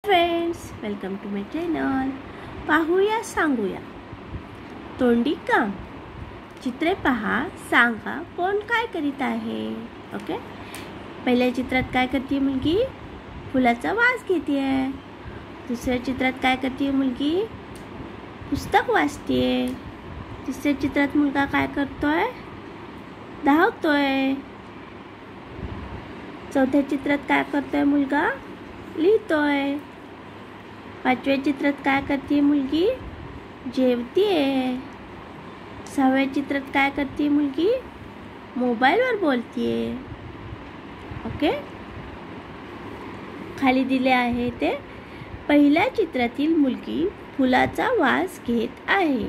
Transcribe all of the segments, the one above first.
Friends, welcome to my channel. पाहूया सांगूया. तोंडी काम. चित्रे पहा, सांगा कोण काय करीत आहे. ओके. पहिल्या चित्रात काय करते मुलगी? फुलाचा वास घेते. दुसऱ्या चित्रात काय करते मुलगी? पुस्तक वाचते. तिसऱ्या चित्रात मुलगा काय करतोय? धावतोय. चौथ्या चित्रात काय करतोय मुलगा? लिहितोय. पाचव्या चित्रात काय करते मुलगी? जेवतीये. सहाव्या चित्रात काय करते मुलगी? मोबाईलवर बोलतीये. ओके. खाली दिले आहे ते. पहिल्या चित्रातील मुलगी फुलाचा वास घेत आहे.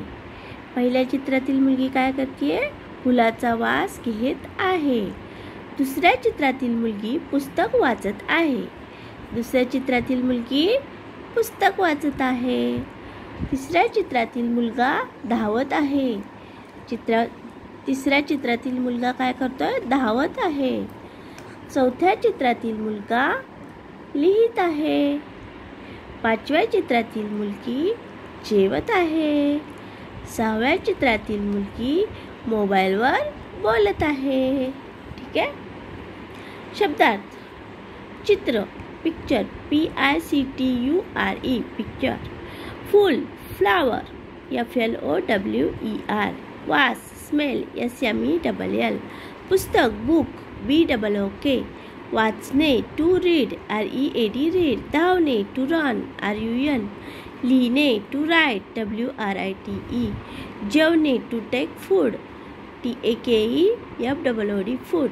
पहिल्या चित्रातील मुलगी काय करते? फुलाचा वास घेत आहे. दुसऱ्या चित्रातील मुलगी पुस्तक वाचत आहे. दुसऱ्या चित्रातील मुलगी पुस्तक वाचत आहे. तिसऱ्या चित्रातील मुलगा धावत आहे. तिसऱ्या चित्रातील मुलगा काय करतोय? धावत आहे. चौथ्या चित्रातील मुलगा लिहित आहे. पाचव्या चित्रातील मुलगी जेवत आहे. सहाव्या चित्रातील मुलगी मोबाईलवर बोलत आहे. ठीक आहे. शब्दार्थ. चित्र पिक्चर PICTURE पिक्चर. फूल फ्लावर FLOWER. वास स्मेल SMELL. पुस्तक बुक BOOK. वाचणे टू रीड READ रीड. धावणे टू रन RUN. लिहिणे टू राईट WRITE. जेवणे to take food TAKE food.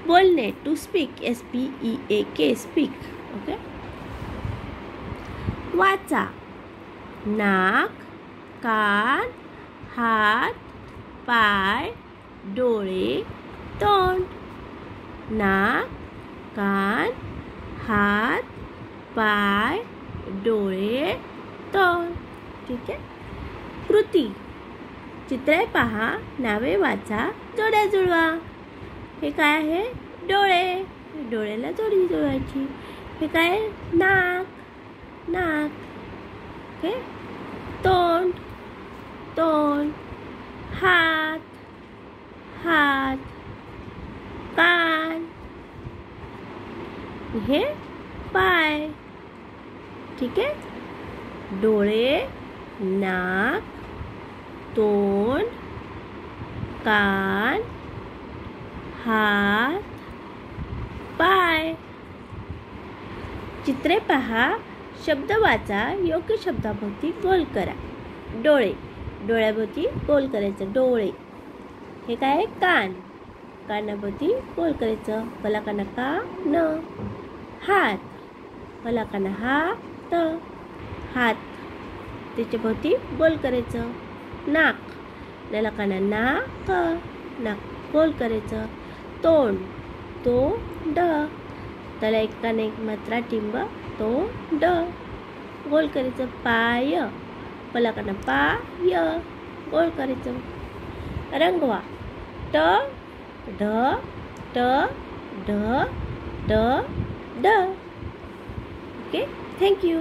बोलणे to speak SPEAK speak. Okay. वाचा. नाक, कान, हात, पाय, डोळे, तोंड. नाक, कान, हात, पाय, डोळे, तोंड. ठीक आहे. कृती. चित्रे पहा, नावे वाचा, जोड्या जुळवा. हे काय आहे? डोळे. डोळ्याला जोडी जुळवायची. हे काय? नाक. नाक. ओके. तोंड. तोंड. हात. हात. कान. हे पाय. ठीक आहे. डोळे, नाक, तोंड, कान, हात, पाय. चित्रे पहा, शब्द वाचा, योग्य शब्दाभोवती गोल करा. डोळे. डोळ्याभोवती गोल करायचं. डोळे. हे काय आहे? कान. कानाभोवती गोल करायचं. कलाकाना का न. हात. कलाकाना हा त. हात. त्याच्या भोवती गोल करायचं. नाक. नलाकाना ना क. नाक गोल करायचं. तोंड. तो ड. त्याला एकाने एक मात्रा टिंब. तो ड. गोल करायचं. पाय. पलाकाना पाय. गोल करायचं. रंगवा. ट ढ ट ढ ड ड. ओके. थँक्यू.